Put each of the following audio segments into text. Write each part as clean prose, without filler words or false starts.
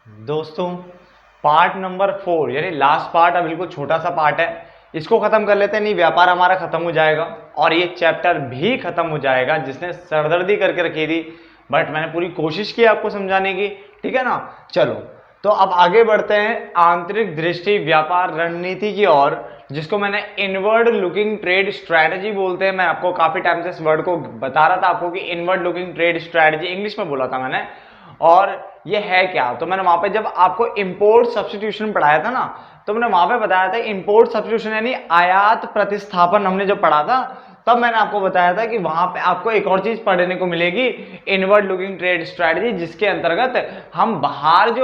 दोस्तों, part number 4 यानी last part, अब बिल्कुल छोटा सा पार्ट है, इसको खत्म कर लेते हैं। नहीं, व्यापार हमारा खत्म हो जाएगा और ये चैप्टर भी खत्म हो जाएगा जिसने सरदर्दी करके रखी थी, बट मैंने पूरी कोशिश की आपको समझाने की। ठीक है ना। चलो, तो अब आगे बढ़ते हैं आंतरिक दृष्टि व्यापार रणनीति की ओर, जिसको मैंने इनवर्ड लुकिंग ट्रेड स्ट्रैटेजी बोलते हैं। मैं आपको काफी टाइम से इस वर्ड को बता रहा था आपको कि inward looking trade strategy English में बोला था मैंने। और ये है क्या, तो मैंने वहां पे जब आपको इंपोर्ट सब्स्टिट्यूशन पढ़ाया था ना, तो मैंने वहां पे बताया था इंपोर्ट सब्स्टिट्यूशन यानी आयात प्रतिस्थापन हमने जो पढ़ा था, तब मैंने आपको बताया था कि वहां पे आपको एक और चीज पढ़ने को मिलेगी, इनवर्ड लुकिंग ट्रेड स्ट्रेटजी, जिसके अंतर्गत हम बाहर से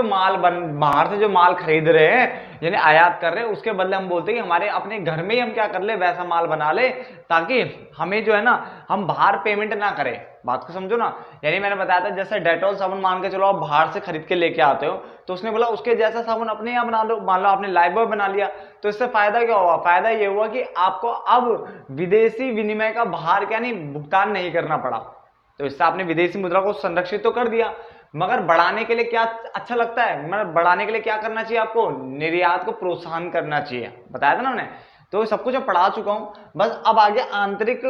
जो माल खरीद रहे हैं यानी आयात कर रहे हैं, उसके बदले हम बोलते हैं कि हमारे अपने घर में ही हम क्या कर ले, वैसा माल बना ले, ताकि हमें जो है ना, हम बाहर पेमेंट ना करें। बात को समझो ना। यानी मैंने बताया था जैसे डेटॉल साबुन मान के चलो आप बाहर से खरीद के लेके आते हो, तो उसने बोला उसके जैसा साबुन अपने यहाँ बना लो। मान लो आपने लाइफबॉय बना लिया, तो इससे फायदा क्या हुआ? फायदा ये हुआ कि आपको अब विदेशी विनिमय का बाहर क्या नहीं भुगतान नहीं करना पड़ा। तो इससे आपने विदेशी मुद्रा को संरक्षित तो कर दिया, मगर बढ़ाने के लिए क्या अच्छा लगता है, मतलब बढ़ाने के लिए क्या करना चाहिए आपको? निर्यात को प्रोत्साहन करना चाहिए, बताया था ना हमने। तो सब कुछ पढ़ा चुका हूं, बस अब आगे आंतरिक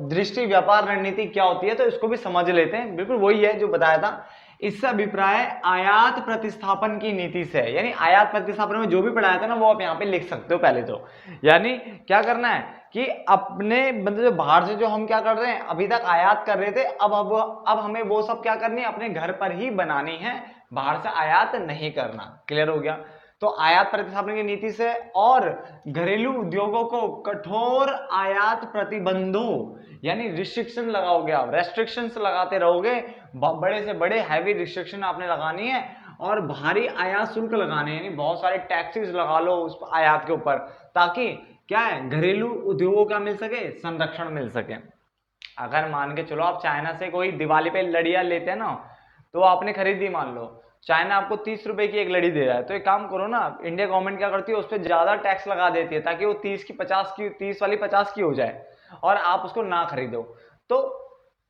दृष्टि व्यापार रणनीति क्या होती है, तो इसको भी समझ लेते हैं। बिल्कुल वही है जो बताया था। इससे अभिप्राय आयात प्रतिस्थापन की नीति से, यानी आयात प्रतिस्थापन में जो भी पढ़ाया था ना, वो आप यहाँ पे लिख सकते हो पहले तो। यानी क्या करना है कि अपने मतलब जो बाहर से जो हम क्या कर रहे हैं, अभी तक आयात कर रहे थे, अब हमें वो सब क्या करनी है, अपने घर पर ही बनानी है, बाहर से आयात नहीं करना। क्लियर हो गया। तो आयात प्रतिस्थापन की नीति से और घरेलू उद्योगों को कठोर आयात प्रतिबंधों यानी रिस्ट्रिक्शन लगाओगे, आप रेस्ट्रिक्शंस लगाते रहोगे, बड़े से बड़े हैवी रिस्ट्रिक्शन आपने लगानी है, और भारी आयात शुल्क लगाने यानी बहुत सारे टैक्सेस लगा लो उस आयात के ऊपर, ताकि क्या है, घरेलू उद्योगों का मिल सके, संरक्षण मिल सके। अगर मान के चलो आप चाइना से कोई दिवाली पे लड़ियां लेते हैं ना, तो आपने खरीदी, मान लो चाइना आपको 30 रुपए की एक लड़ी दे रहा है, तो एक काम करो ना, इंडिया गवर्नमेंट क्या करती है, उस पर ज्यादा टैक्स लगा देती है, ताकि वो 30 वाली 50 की हो जाए और आप उसको ना खरीदो। तो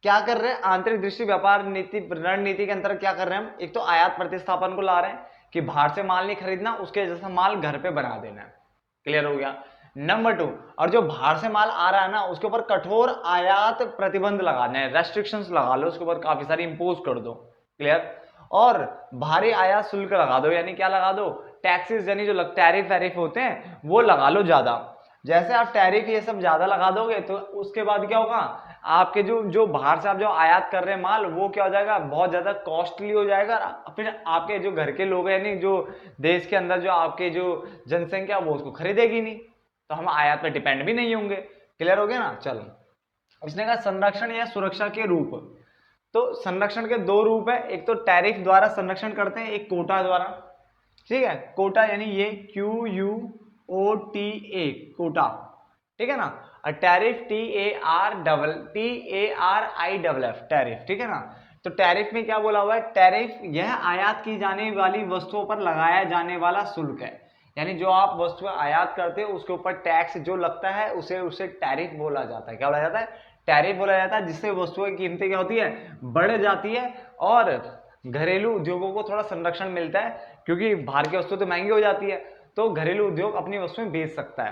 क्या कर रहे हैं, आंतरिक दृष्टि व्यापार नीति रणनीति के अंतर्गत क्या कर रहे हैं हम, एक तो आयात प्रतिस्थापन को ला रहे हैं कि बाहर से माल नहीं खरीदना, उसके जैसा माल घर पे बना देना है। क्लियर हो गया। नंबर 2, और जो बाहर से माल आ रहा है ना, उसके ऊपर कठोर आयात प्रतिबंध लगाने हैं, रेस्ट्रिक्शंस लगा लो, उसके ऊपर काफी सारी इंपोज कर दो। क्लियर। और भारी आयात शुल्क लगा दो, यानी क्या लगा दो, टैक्सेस, यानी जो टैरिफ वैरिफ होते हैं वो लगा लो ज्यादा। जैसे आप टैरिफ ये सब ज्यादा लगा दोगे, तो उसके बाद क्या होगा, आपके जो जो बाहर से आप जो आयात कर रहे हैं माल, वो क्या हो जाएगा, बहुत ज्यादा कॉस्टली हो जाएगा। फिर आपके जो घर के लोग हैं, यानी जो देश के अंदर जो आपके जो जनसंख्या, वो उसको खरीदेगी नहीं, तो हम आयात पर डिपेंड भी नहीं होंगे। क्लियर हो गया ना। चलो, इसने कहा संरक्षण या सुरक्षा के रूप, तो संरक्षण के दो रूप है, एक तो टैरिफ द्वारा संरक्षण करते हैं, एक कोटा द्वारा। ठीक है, कोटा यानी ये QUOTA, कोटा। ठीक है ना। और टैरिफ TARIFF, टैरिफ। ठीक है ना। तो टैरिफ में क्या बोला हुआ है, टैरिफ यह आयात की जाने वाली वस्तुओं पर लगाया जाने वाला शुल्क है, यानी जो आप वस्तु आयात करते हो उसके ऊपर टैक्स जो लगता है, उसे उसे टैरिफ बोला जाता है। क्या बोला जाता है? टैरिफ बोला जाता है, जिससे वस्तुओं की कीमतें क्या होती है, बढ़ जाती है, और घरेलू उद्योगों को थोड़ा संरक्षण मिलता है, क्योंकि बाहर की वस्तु तो महंगी हो जाती है, तो घरेलू उद्योग अपनी वस्तुएं बेच सकता है।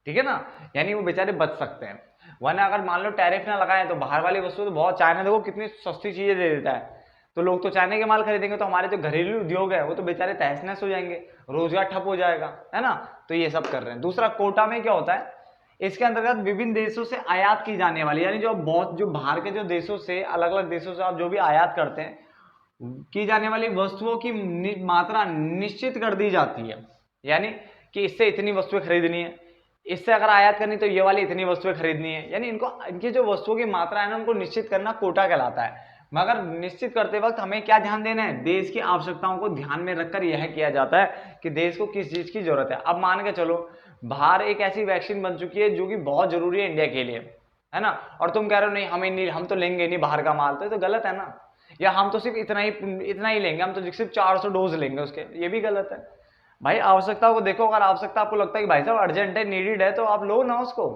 ठीक है ना। यानी वो बेचारे बच सकते हैं, वरना अगर मान लो टैरिफ ना लगाए तो बाहर वाली वस्तु तो बहुत, चाइना देखो कितनी सस्ती चीजें दे देता है, तो लोग तो चाइना के माल खरीदेंगे, तो हमारे जो घरेलू उद्योग है वो तो बेचारे तहस नहस हो जाएंगे, रोजगार ठप हो जाएगा, है ना। तो ये सब कर रहे हैं। दूसरा, कोटा में क्या होता है, इसके अंतर्गत विभिन्न देशों से आयात की जाने वाली, यानी जो बहुत जो बाहर के जो देशों से, अलग अलग देशों से आप जो भी आयात करते हैं, की जाने वाली वस्तुओं की मात्रा निश्चित कर दी जाती है, यानी कि इससे इतनी वस्तुएं खरीदनी है, इससे अगर आयात करनी तो ये वाली इतनी वस्तुएं खरीदनी है, यानी इनको, इनकी जो वस्तुओं की मात्रा है ना, उनको निश्चित करना कोटा कहलाता है। मगर निश्चित करते वक्त हमें क्या ध्यान देना है, देश की आवश्यकताओं को ध्यान में रखकर यह किया जाता है कि देश को किस चीज की जरूरत है। अब मान के चलो बाहर एक ऐसी वैक्सीन बन चुकी है जो कि बहुत जरूरी है इंडिया के लिए, है ना, और तुम कह रहे हो नहीं हमें नहीं, हम तो लेंगे नहीं बाहर का माल, तो गलत है ना। या हम तो सिर्फ इतना ही लेंगे, हम तो सिर्फ 400 डोज लेंगे उसके, ये भी गलत है। भाई आवश्यकता को देखो, अगर आवश्यकता आपको लगता है कि भाई साहब अर्जेंट है, नीडेड है, तो आप लो ना उसको,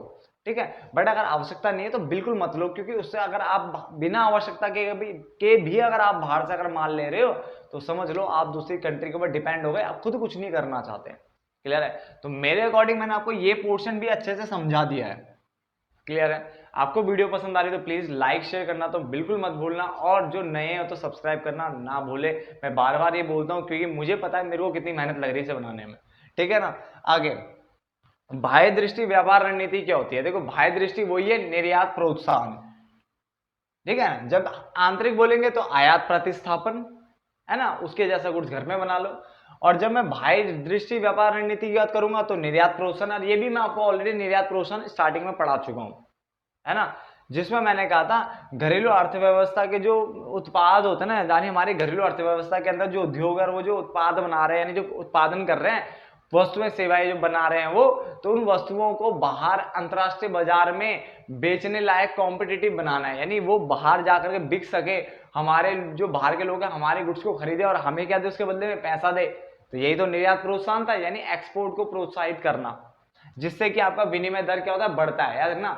ठीक है। बट अगर आवश्यकता नहीं है तो बिल्कुल मत लो, क्योंकि उससे अगर आप बिना आवश्यकता के भी अगर आप बाहर से अगर माल ले रहे हो तो समझ लो आप दूसरी कंट्री के ऊपर डिपेंड हो गए, आप खुद कुछ नहीं करना चाहते। क्लियर है? तो मेरे अकॉर्डिंग मैंने आपको ये पोर्शन भी अच्छे से समझा दिया है। क्लियर है? आपको वीडियो पसंद आ रही तो प्लीज लाइक शेयर करना तो बिल्कुल मत भूलना, और जो नए हो तो सब्सक्राइब करना ना भूले। मैं बार बार ये बोलता हूँ क्योंकि मुझे पता है मेरे को कितनी मेहनत लग रही है इसे बनाने में। ठीक है ना? आगे बाह्य दृष्टि व्यापार रणनीति क्या होती है? देखो बाह्य दृष्टि वही है निर्यात प्रोत्साहन। ठीक है? जब आंतरिक बोलेंगे तो आयात प्रतिस्थापन, है ना, उसके जैसा गुड्स घर में बना लो। और जब मैं बाह्य दृष्टि व्यापार रणनीति की बात करूंगा तो निर्यात प्रोत्साहन, और ये भी मैं आपको ऑलरेडी निर्यात प्रोत्साहन स्टार्टिंग में पढ़ा चुका हूं, है ना, जिसमें मैंने कहा था घरेलू अर्थव्यवस्था के जो उत्पाद होते हैं ना, यानी हमारी घरेलू अर्थव्यवस्था के अंदर जो उद्योग है वो जो उत्पाद बना रहे हैं, यानी जो उत्पादन कर रहे हैं, वस्तुएं सेवाएं जो बना रहे हैं वो, तो उन वस्तुओं को बाहर अंतरराष्ट्रीय बाजार में बेचने लायक कॉम्पिटिटिव बनाना है, यानी वो बाहर जाकर के बिक सके, हमारे जो बाहर के लोग हैं हमारे गुड्स को खरीदे और हमें क्या दे उसके बदले में पैसा दे। तो यही तो निर्यात प्रोत्साहन था, यानी एक्सपोर्ट को प्रोत्साहित करना, जिससे कि आपका विनिमय दर क्या होता है, बढ़ता है। याद रखना,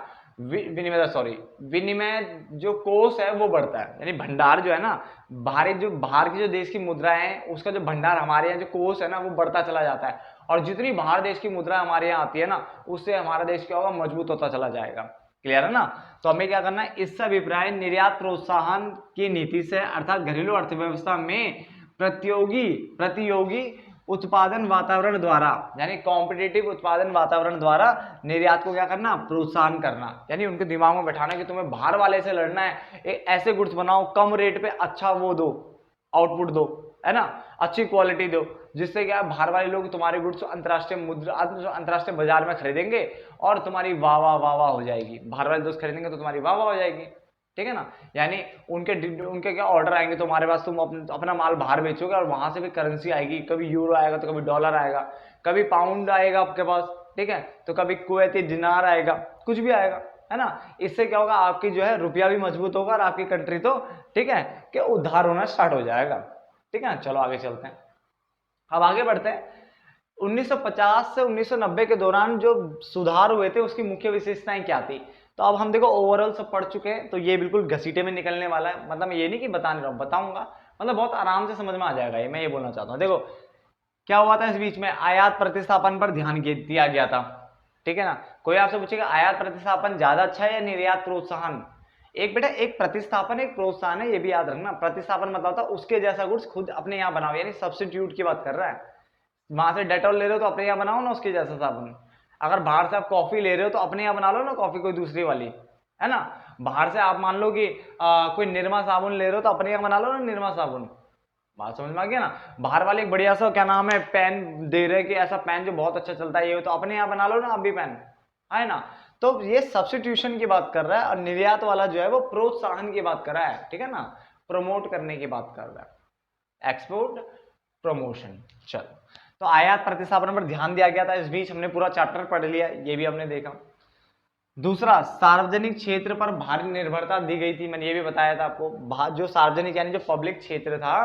विनिमय जो कोष है वो बढ़ता है, यानी भंडार जो है ना, बाहर की जो देश की मुद्रा है उसका जो भंडार हमारे यहाँ जो कोष है ना वो बढ़ता चला जाता है, और जितनी बाहर देश की मुद्रा हमारे यहाँ आती है ना उससे हमारा देश क्या होगा, मजबूत होता चला जाएगा। क्लियर है ना? तो हमें क्या करना है, इससे अभिप्राय निर्यात प्रोत्साहन की नीति से, अर्थात घरेलू अर्थव्यवस्था में प्रतियोगी उत्पादन वातावरण द्वारा, यानी कॉम्पिटिटिव उत्पादन वातावरण द्वारा निर्यात को क्या करना, प्रोत्साहन करना, यानी उनके दिमाग में बैठाना कि तुम्हें बाहर वाले से लड़ना है, एक ऐसे गुड्स बनाओ कम रेट पे अच्छा वो दो, आउटपुट दो, है ना, अच्छी क्वालिटी दो, जिससे क्या बाहर वाले लोग तुम्हारे गुड्स अंतरराष्ट्रीय बाजार में खरीदेंगे और तुम्हारी वाह वाह वाह वाह हो जाएगी, बाहर वाले दोस्त खरीदेंगे तो तुम्हारी वाह वाह हो जाएगी। ठीक है ना? यानी उनके क्या ऑर्डर आएंगे तुम्हारे पास, तुम अपना माल बाहर बेचोगे और वहां से भी करेंसी आएगी, कभी यूरो आएगा तो कभी डॉलर आएगा, कभी पाउंड आएगा आपके पास, ठीक है, तो कभी कुवैती दिनार आएगा, कुछ भी आएगा, है ना। इससे क्या होगा, आपकी जो है रुपया भी मजबूत होगा और आपकी कंट्री तो ठीक है कि उद्धार होना स्टार्ट हो जाएगा। ठीक है, चलो आगे चलते हैं। अब आगे बढ़ते हैं। 1950 से 1990 के दौरान जो सुधार हुए थे उसकी मुख्य विशेषताएं क्या थी? तो अब हम देखो ओवरऑल सब पढ़ चुके हैं, तो ये बिल्कुल घसीटे में निकलने वाला है, मतलब ये नहीं कि बता नहीं रहा हूं, बताऊंगा, मतलब बहुत आराम से समझ में आ जाएगा ये, मैं ये बोलना चाहता हूँ। देखो क्या हुआ था इस बीच में, आयात प्रतिस्थापन पर ध्यान दिया गया था। ठीक है ना? कोई आपसे पूछेगा आयात प्रतिस्थापन ज्यादा अच्छा है या निर्यात प्रोत्साहन? एक बेटा, एक प्रतिस्थापन एक प्रोत्साहन है, ये भी याद रखना। प्रतिस्थापन मतलब था उसके जैसा गुड्स खुद अपने यहाँ बनाओ, यानी सब्स्टिट्यूट की बात कर रहा है। वहां से डेटॉल ले रहे हो तो अपने यहाँ बनाओ ना उसके जैसा साबुन। अगर बाहर से आप कॉफी ले रहे हो तो अपने यहाँ बना लो ना कॉफी कोई दूसरी वाली, है ना। बाहर से आप मान लो कि कोई निरमा साबुन ले रहे हो तो अपने यहाँ बना लो ना निरमा साबुन। बात समझ में आ गया ना? बाहर वाले एक बढ़िया सा क्या नाम है पेन दे रहे कि ऐसा पेन जो बहुत अच्छा चलता है ये, तो अपने यहाँ बना लो ना आप भी पेन, है ना। तो ये सब्स्टिट्यूशन की बात कर रहा है, और निर्यात वाला जो है वो प्रोत्साहन की बात कर रहा है। ठीक है ना? प्रमोट करने की बात कर रहा है, एक्सपोर्ट प्रमोशन। चलो, तो आयात प्रतिस्थापन पर ध्यान दिया गया था। इस बीच हमने पूरा चैप्टर पढ़ लिया, ये भी हमने देखा। दूसरा, सार्वजनिक क्षेत्र पर भारी निर्भरता दी गई थी। मैंने ये भी बताया था आपको, जो सार्वजनिक यानी जो पब्लिक क्षेत्र था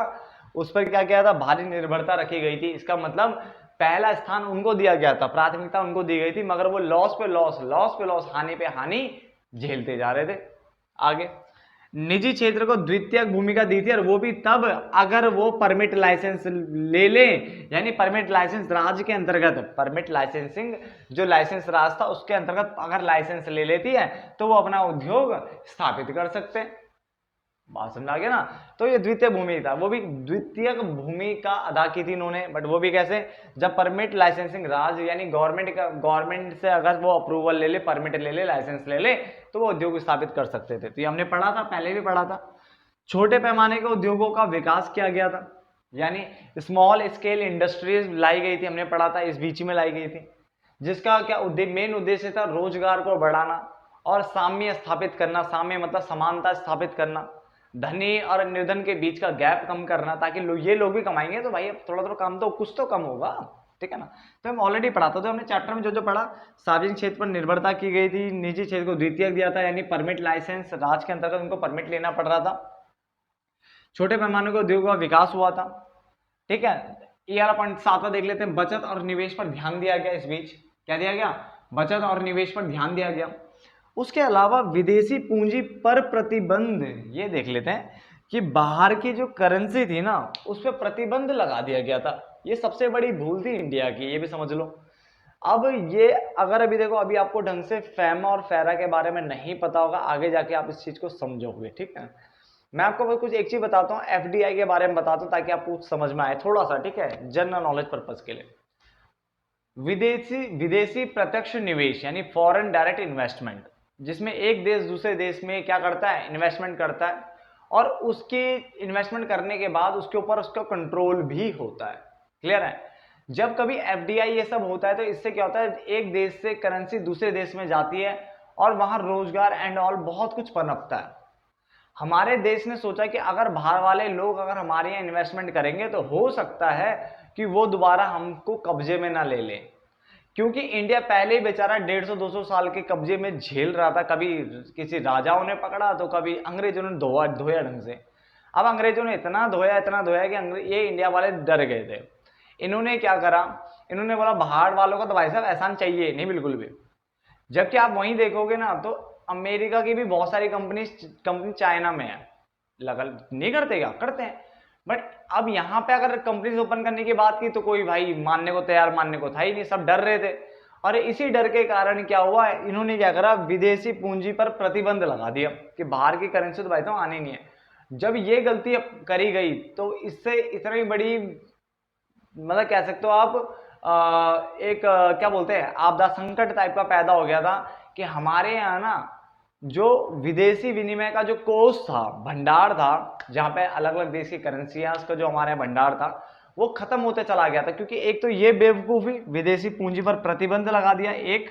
उस पर क्या किया था, भारी निर्भरता रखी गई थी। इसका मतलब पहला स्थान उनको दिया गया था, प्राथमिकता उनको दी गई थी, मगर वो लॉस पे लॉस, हानि पे हानि झेलते जा रहे थे। आगे, निजी क्षेत्र को द्वितीय भूमिका दी थी, और वो भी तब अगर वो परमिट लाइसेंस ले ले, यानी परमिट लाइसेंस राज्य के अंतर्गत, परमिट लाइसेंसिंग जो लाइसेंस राज था उसके अंतर्गत अगर लाइसेंस ले लेती है तो वो अपना उद्योग स्थापित कर सकते हैं। बात समझ आ गया ना? तो ये द्वितीय भूमि था, वो भी द्वितीय भूमिका अदा की थी इन्होंने, बट वो भी कैसे, जब परमिट लाइसेंसिंग राज यानी गवर्नमेंट से अगर वो अप्रूवल ले ले, परमिट ले ले, लाइसेंस ले ले, तो वो उद्योग स्थापित कर सकते थे। तो ये हमने पढ़ा था, पहले भी पढ़ा था। छोटे पैमाने के उद्योगों का विकास किया गया था, यानी स्मॉल स्केल इंडस्ट्रीज लाई गई थी, हमने पढ़ा था, इस बीच में लाई गई थी, जिसका क्या मेन उद्देश्य था, रोजगार को बढ़ाना और साम्य स्थापित करना। साम्य मतलब समानता स्थापित करना, धनी और निर्धन के बीच का गैप कम करना, ताकि ये लोग भी कमाएंगे तो भाई थोड़ा थोड़ा कम तो कुछ तो कम होगा। ठीक है ना? तो हम ऑलरेडी पढ़ा था, तो हमने चैप्टर में जो पढ़ा, सार्वजनिक क्षेत्र पर निर्भरता की गई थी, निजी क्षेत्र को द्वितीय दिया था, यानी परमिट लाइसेंस राज्य के अंतर्गत उनको परमिट लेना पड़ रहा था। छोटे पैमाने के उद्योगों का विकास हुआ था। ठीक है, ये वाला पॉइंट 7वां देख लेते हैं। बचत और निवेश पर ध्यान दिया गया। इस बीच क्या दिया गया, बचत और निवेश पर ध्यान दिया गया। उसके अलावा विदेशी पूंजी पर प्रतिबंध, ये देख लेते हैं कि बाहर की जो करेंसी थी ना उस पर प्रतिबंध लगा दिया गया था। ये सबसे बड़ी भूल थी इंडिया की, ये भी समझ लो। अब ये अगर अभी देखो, अभी आपको ढंग से फैमा और फेरा के बारे में नहीं पता होगा, आगे जाके आप इस चीज को समझोगे, ठीक है। मैं आपको बस कुछ एक चीज बताता हूँ, एफडीआई के बारे में बताता हूँ ताकि आपको कुछ समझ में आए थोड़ा सा, ठीक है, जनरल नॉलेज पर्पज के लिए। विदेशी विदेशी प्रत्यक्ष निवेश यानी फॉरेन डायरेक्ट इन्वेस्टमेंट, जिसमें एक देश दूसरे देश में क्या करता है, इन्वेस्टमेंट करता है, और उसके इन्वेस्टमेंट करने के बाद उसके ऊपर उसका कंट्रोल भी होता है। क्लियर है। जब कभी एफडीआई ये सब होता है तो इससे क्या होता है, एक देश से करेंसी दूसरे देश में जाती है और वहां रोजगार एंड ऑल बहुत कुछ पनपता है। हमारे देश ने सोचा कि अगर बाहर वाले लोग अगर हमारे यहाँ इन्वेस्टमेंट करेंगे तो हो सकता है कि वो दोबारा हमको कब्जे में ना ले ले, क्योंकि इंडिया पहले ही बेचारा 150-200 साल के कब्जे में झेल रहा था। कभी किसी राजाओं ने पकड़ा तो कभी अंग्रेजों ने धोया ढंग से। अब अंग्रेजों ने इतना धोया कि ये इंडिया वाले डर गए थे। इन्होंने क्या करा, इन्होंने बोला बाहर वालों का तो भाई साहब एहसान चाहिए नहीं बिल्कुल भी। जबकि आप वहीं देखोगे ना तो अमेरिका की भी बहुत सारी कंपनी चाइना में है, लगा नहीं करते, क्या करते हैं। बट अब यहाँ पे अगर कंपनीज ओपन करने की बात की तो कोई भाई मानने को तैयार, मानने को था ही नहीं, सब डर रहे थे। और इसी डर के कारण क्या हुआ, इन्होंने क्या करा, विदेशी पूंजी पर प्रतिबंध लगा दिया कि बाहर की करेंसी तो भाई तो आनी नहीं है। जब ये गलती करी गई तो इससे इतनी बड़ी, मतलब कह सकते हो आप एक क्या बोलते हैं, आपदा संकट टाइप का पैदा हो गया था कि हमारे यहाँ ना जो विदेशी विनिमय का जो कोष था, भंडार था, जहां पे अलग अलग देश की करेंसियां, उसका जो हमारे यहाँ भंडार था वो खत्म होते चला गया था। क्योंकि एक तो ये बेवकूफी, विदेशी पूंजी पर प्रतिबंध लगा दिया एक,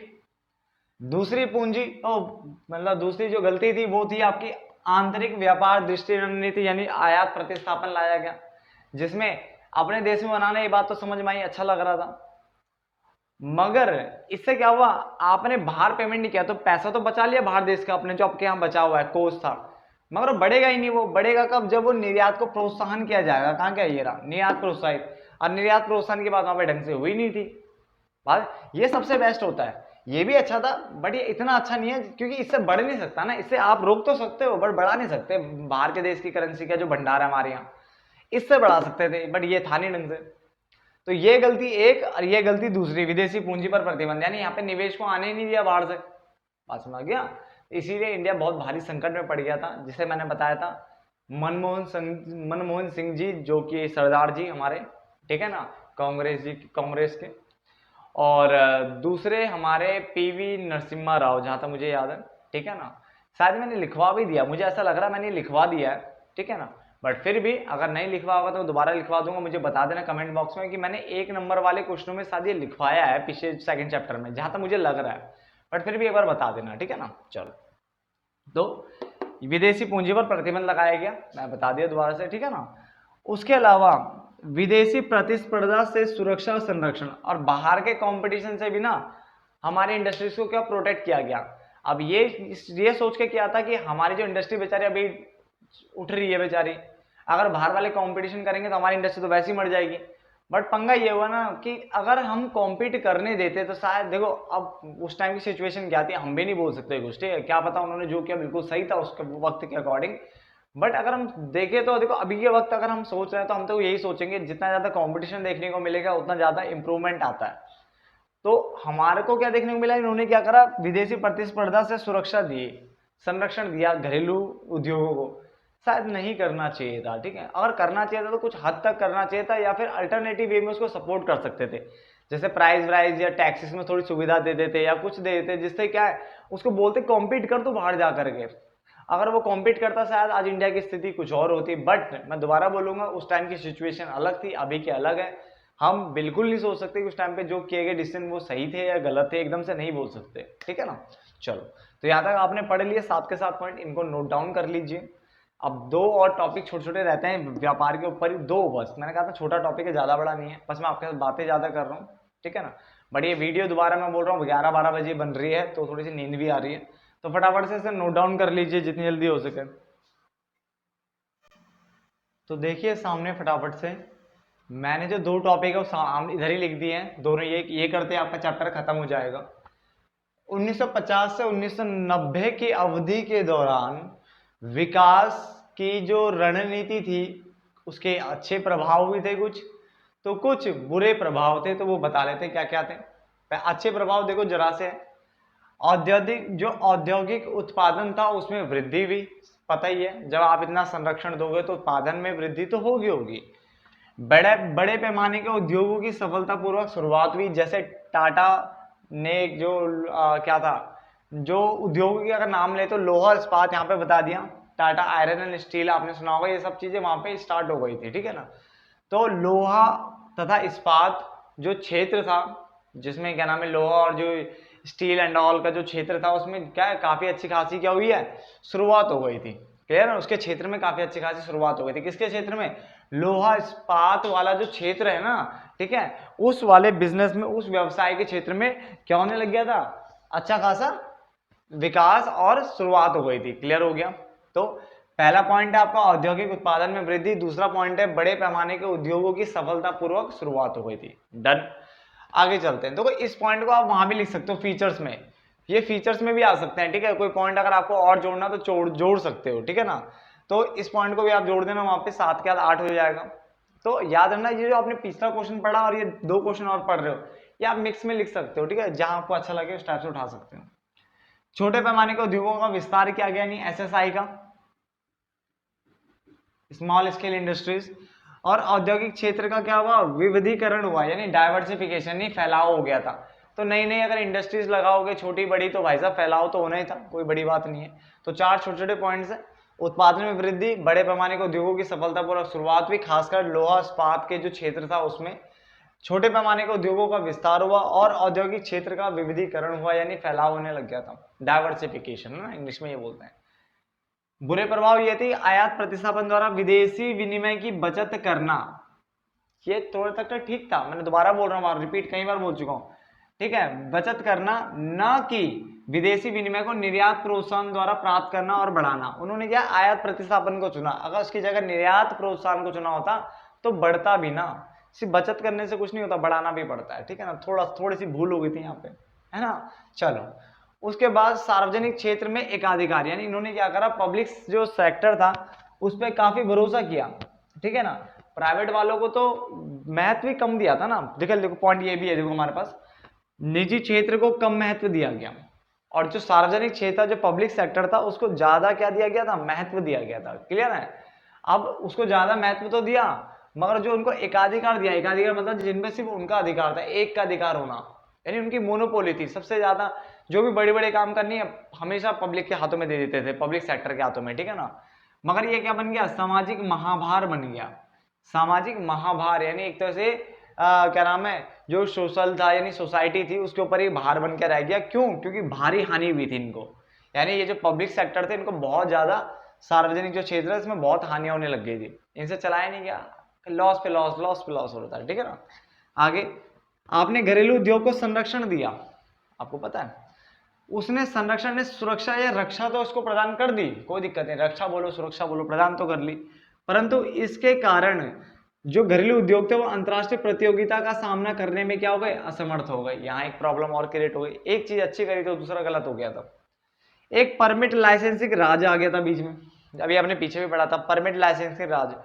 दूसरी पूंजी तो मतलब दूसरी जो गलती थी वो थी आपकी आंतरिक व्यापार दृष्टि रणनीति, यानी आयात प्रतिस्थापन लाया गया, जिसमें अपने देश में बनाना, ये बात तो समझ में आई, अच्छा लग रहा था। मगर इससे क्या हुआ, आपने बाहर पेमेंट नहीं किया तो पैसा तो बचा लिया बाहर देश का अपने, जो आपके यहाँ बचा हुआ है कोष था, मगर वो बढ़ेगा ही नहीं। वो बढ़ेगा कब, जब वो निर्यात को प्रोत्साहन किया जाएगा। कहाँ क्या ये रहा, निर्यात प्रोत्साहित, और निर्यात प्रोत्साहन की बात वहां पे ढंग से हुई नहीं थी बात। ये सबसे बेस्ट होता है, ये भी अच्छा था बट ये इतना अच्छा नहीं है, क्योंकि इससे बढ़ नहीं सकता ना, इससे आप रोक तो सकते हो बट बढ़ा नहीं सकते। बाहर के देश की करेंसी का जो भंडार है हमारे यहाँ, इससे बढ़ा सकते थे बट ये था नहीं ढंग से। तो ये गलती एक और ये गलती दूसरी, विदेशी पूंजी पर प्रतिबंध, यानी यहाँ पे निवेश को आने ही नहीं दिया बाहर से। बात समझ गया। इसीलिए इंडिया बहुत भारी संकट में पड़ गया था, जिसे मैंने बताया था मनमोहन सिंह जी, जो कि सरदार जी हमारे, ठीक है ना, कांग्रेस के, और दूसरे हमारे पीवी नरसिम्हा राव, जहां तक मुझे याद है, ठीक है ना। शायद मैंने लिखवा भी दिया, मुझे ऐसा लग रहा है मैंने लिखवा दिया है, ठीक है ना। बट फिर भी अगर नहीं लिखवा होगा तो दोबारा लिखवा दूंगा, मुझे बता देना कमेंट बॉक्स में कि मैंने 1 नंबर वाले क्वेश्चनों में शायद ये लिखवाया है पिछले सेकंड चैप्टर में, जहां तक मुझे लग रहा है। बट फिर भी एक बार बता देना, ठीक है ना। चलो, तो विदेशी पूंजी पर प्रतिबंध लगाया गया, मैं बता दिया दोबारा से, ठीक है ना। उसके अलावा विदेशी प्रतिस्पर्धा से सुरक्षा और संरक्षण, और बाहर के कंपटीशन से भी ना हमारे इंडस्ट्रीज को क्या प्रोटेक्ट किया गया। अब ये सोच के किया था कि हमारी जो इंडस्ट्री बेचारी अभी उठ रही है बेचारी, अगर बाहर वाले कंपटीशन करेंगे तो हमारी इंडस्ट्री तो वैसे ही मर जाएगी। बट पंगा ये हुआ ना कि अगर हम कॉम्पीट करने देते तो शायद, देखो अब उस टाइम की सिचुएशन क्या थी हम भी नहीं बोल सकते कुछ, ठीक है, क्या पता उन्होंने जो किया बिल्कुल सही था उसके वक्त के अकॉर्डिंग। बट अगर हम देखें तो देखो अभी के वक्त अगर हम सोच रहे हैं तो हम तो यही सोचेंगे, जितना ज्यादा कंपटीशन देखने को मिलेगा उतना ज्यादा इंप्रूवमेंट आता है। तो हमारे को क्या देखने को मिला, इन्होंने क्या करा, विदेशी प्रतिस्पर्धा से सुरक्षा दी, संरक्षण दिया घरेलू उद्योगों को। शायद नहीं करना चाहिए था, ठीक है, अगर करना चाहिए था तो कुछ हद तक करना चाहिए था, या फिर अल्टरनेटिव वे में उसको सपोर्ट कर सकते थे, जैसे प्राइस वाइज या टैक्सेस में थोड़ी सुविधा दे देते या कुछ दे देते, जिससे क्या है उसको बोलते कॉम्पीट कर तो बाहर जा करके। अगर वो कॉम्पीट करता शायद आज इंडिया की स्थिति कुछ और होती। बट मैं दोबारा बोलूंगा, उस टाइम की सिचुएशन अलग थी, अभी की अलग है। हम बिल्कुल नहीं सोच सकते कि उस टाइम पे जो किए गए डिसीजन वो सही थे या गलत थे, एकदम से नहीं बोल सकते, ठीक है ना। चलो, तो यहाँ तक आपने पढ़ लिए 7 के 7 पॉइंट, इनको नोट डाउन कर लीजिए। अब 2 और टॉपिक छोटे छोटे रहते हैं व्यापार के ऊपर ही, 2 बस, मैंने कहा था छोटा टॉपिक है, ज्यादा बड़ा नहीं है, बस मैं आपके साथ बातें ज्यादा कर रहा हूँ, ठीक है ना। बट ये वीडियो दोबारा मैं बोल रहा हूँ 11-12 बजे बन रही है, तो थोड़ी सी नींद भी आ रही है, तो फटाफट से इसे नोट डाउन कर लीजिए जितनी जल्दी हो सके। तो देखिए सामने फटाफट से मैंने जो 2 टॉपिक है वो इधर ही लिख दिए हैं, दोनों ये करते हैं आपका चैप्टर खत्म हो जाएगा। 1950 से 1990 की अवधि के दौरान विकास की जो रणनीति थी उसके अच्छे प्रभाव भी थे कुछ, तो कुछ बुरे प्रभाव थे, तो वो बता लेते क्या क्या थे। अच्छे प्रभाव देखो जरा से, औद्योगिक उत्पादन था उसमें वृद्धि हुई, पता ही है जब आप इतना संरक्षण दोगे तो उत्पादन में वृद्धि तो होगी होगी। बड़े बड़े पैमाने के उद्योगों की सफलतापूर्वक शुरुआत हुई, जैसे टाटा ने जो क्या था, जो उद्योगों की अगर नाम ले तो लोहा इस्पात यहाँ पे बता दिया, टाटा आयरन एंड स्टील आपने सुना होगा, ये सब चीजें वहां पे स्टार्ट हो गई थी, ठीक है ना। तो लोहा तथा इस्पात जो क्षेत्र था, जिसमें क्या नाम है लोहा और जो स्टील एंड ऑल का जो क्षेत्र था, उसमें क्या है काफी अच्छी खासी क्या हुई है शुरुआत हो गई थी, क्लियर है। उसके क्षेत्र में काफी अच्छी खासी शुरुआत हो गई थी, किसके क्षेत्र में, लोहा इस्पात वाला जो क्षेत्र है ना, ठीक है, उस वाले बिजनेस में, उस व्यवसाय के क्षेत्र में क्या होने लग गया था, अच्छा खासा विकास और शुरुआत हो गई थी, क्लियर हो गया। तो पहला पॉइंट है आपका औद्योगिक उत्पादन में वृद्धि, दूसरा पॉइंट है बड़े पैमाने के उद्योगों की सफलतापूर्वक शुरुआत हो गई थी, डन। आगे चलते हैं, देखो इस पॉइंट को आप वहां भी लिख सकते हो फीचर्स में, ये फीचर्स में भी आ सकते हैं, ठीक है, कोई पॉइंट अगर आपको और जोड़ना तो जोड़ सकते हो, ठीक है ना। तो इस पॉइंट को भी आप जोड़ देना, वहां पे 7 के बाद 8 हो जाएगा। तो याद रखना ये जो आपने पिछला क्वेश्चन पढ़ा और ये 2 क्वेश्चन और पढ़ रहे हो, ये आप मिक्स में लिख सकते हो, ठीक है, जहां आपको अच्छा लगे उस टाइप से उठा सकते हो। छोटे पैमाने के उद्योगों का विस्तार किया गया, यानी एसएसआई का, स्मॉल स्केल इंडस्ट्रीज, और औद्योगिक क्षेत्र का क्या हुआ, विविधीकरण हुआ, यानी डाइवर्सिफिकेशन, नहीं फैलाव हो गया था। तो नई नई अगर इंडस्ट्रीज लगाओगे छोटी बड़ी, तो भाई साहब फैलाव तो होना ही था, कोई बड़ी बात नहीं है। तो 4 छोटे छोटे पॉइंट्स है, उत्पादन में वृद्धि, बड़े पैमाने के उद्योगों की सफलतापूर्वक शुरुआत हुई, खासकर लोहा इस्पात के जो क्षेत्र था उसमें, छोटे पैमाने के उद्योगों का विस्तार हुआ, और औद्योगिक क्षेत्र का विविधीकरण हुआ, यानी फैलाव होने लग गया था, डाइवर्सिफिकेशन ना इंग्लिश में ये बोलते हैं। बुरे प्रभाव ये थे, आयात प्रतिस्थापन द्वारा विदेशी विनिमय की बचत करना, ये थोड़ा तक तो ठीक था, मैंने दोबारा बोल रहा हूँ, रिपीट कई बार बोल चुका हूँ, ठीक है, बचत करना, न कि विदेशी विनिमय को निर्यात प्रोत्साहन द्वारा प्राप्त करना और बढ़ाना। उन्होंने क्या आयात प्रतिस्थापन को चुना, अगर उसकी जगह निर्यात प्रोत्साहन को चुना होता तो बढ़ता भी ना, सिर्फ बचत करने से कुछ नहीं होता, बढ़ाना भी पड़ता है, ठीक है ना, थोड़ी सी भूल हो गई थी यहाँ पे, है ना। चलो उसके बाद सार्वजनिक क्षेत्र में एकाधिकार, यानी इन्होंने क्या करा, पब्लिक जो सेक्टर था उस पर काफी भरोसा किया, ठीक है ना, प्राइवेट वालों को तो महत्व ही कम दिया था ना। देखो पॉइंट ये भी है, देखो हमारे पास निजी क्षेत्र को कम महत्व दिया गया, और जो सार्वजनिक क्षेत्र, जो पब्लिक सेक्टर था, उसको ज्यादा क्या दिया गया था, महत्व दिया गया था, क्लियर है। अब उसको ज्यादा महत्व तो दिया, मगर जो उनको एकाधिकार दिया, एकाधिकार मतलब जिनमें सिर्फ उनका अधिकार था, एक का अधिकार होना, यानी उनकी मोनोपोली थी, सबसे ज्यादा जो भी बड़े बड़े काम करनी है हमेशा पब्लिक के हाथों में दे देते थे, पब्लिक सेक्टर के हाथों में, ठीक है ना। मगर ये क्या बन गया, सामाजिक महाभार बन गया, सामाजिक महाभार, यानी एक तरह से क्या नाम है, जो सोशल था यानी सोसाइटी थी उसके ऊपर ही भार बन के रह गया। क्यों, क्योंकि भारी हानि हुई थी इनको, यानी ये जो पब्लिक सेक्टर थे इनको बहुत ज्यादा, सार्वजनिक जो क्षेत्र है इसमें बहुत हानियां होने लग गई थी, इनसे चलाया नहीं गया, लॉस पे लॉस, लॉस पे लॉस हो रहा था, ठीक है ना। आगे आपने घरेलू उद्योग को संरक्षण दिया, आपको पता है उसने संरक्षण ने सुरक्षा या रक्षा तो उसको प्रदान कर दी, कोई दिक्कत नहीं, रक्षा बोलो सुरक्षा बोलो प्रदान तो कर ली, परंतु इसके कारण जो घरेलू उद्योग थे वो अंतरराष्ट्रीय प्रतियोगिता का सामना करने में क्या हो गए, असमर्थ हो गए। यहाँ एक प्रॉब्लम और क्रिएट हो गई, एक चीज अच्छी करी तो दूसरा गलत हो गया था। एक परमिट लाइसेंसिंग राज आ गया था बीच में, अभी आपने पीछे भी पढ़ा था परमिट लाइसेंसिंग राज।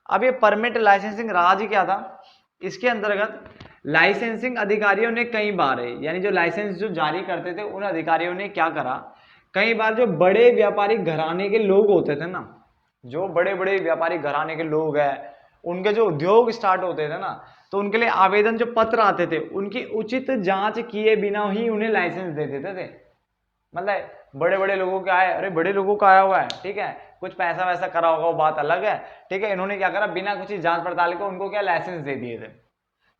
अब ये परमिट लाइसेंसिंग राज क्या था, इसके अंतर्गत लाइसेंसिंग अधिकारियों ने कई बार, यानी जो लाइसेंस जो जारी करते थे उन अधिकारियों ने क्या करा, कई बार जो बड़े व्यापारिक घराने के लोग होते थे ना, जो बड़े बड़े व्यापारिक घराने के लोग हैं, उनके जो उद्योग स्टार्ट होते थे ना, तो उनके लिए आवेदन जो पत्र आते थे उनकी उचित जांच किए बिना ही उन्हें लाइसेंस दे देते थे। मतलब बड़े बड़े लोगों का आया, अरे बड़े लोगों का आया हुआ है, ठीक है, कुछ पैसा वैसा करा होगा वो बात अलग है, ठीक है, इन्होंने क्या करा बिना कुछ जांच पड़ताल के उनको क्या लाइसेंस दे दिए थे,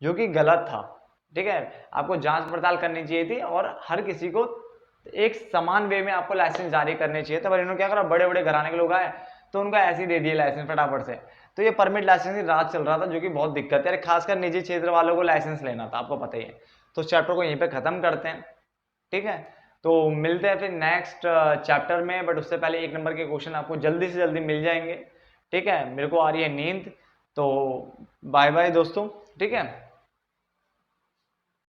जो कि गलत था, ठीक है, आपको जांच पड़ताल करनी चाहिए थी और हर किसी को एक समान वे में आपको लाइसेंस जारी करने चाहिए थे, पर इन्होंने क्या करा बड़े बड़े घराने के लोग आए तो उनको ऐसे ही दे दिए लाइसेंस फटाफट से। तो ये परमिट लाइसेंस राज चल रहा था, जो कि बहुत दिक्कत है, खासकर निजी क्षेत्र वालों को लाइसेंस लेना था, आपको पता ही है। तो चैप्टर को यहीं पे खत्म करते हैं, ठीक है, तो मिलते हैं फिर नेक्स्ट चैप्टर में, बट उससे पहले 1 नंबर के क्वेश्चन आपको जल्दी से जल्दी मिल जाएंगे, ठीक है। मेरे को आ रही है नींद, तो बाय बाय दोस्तों, ठीक है।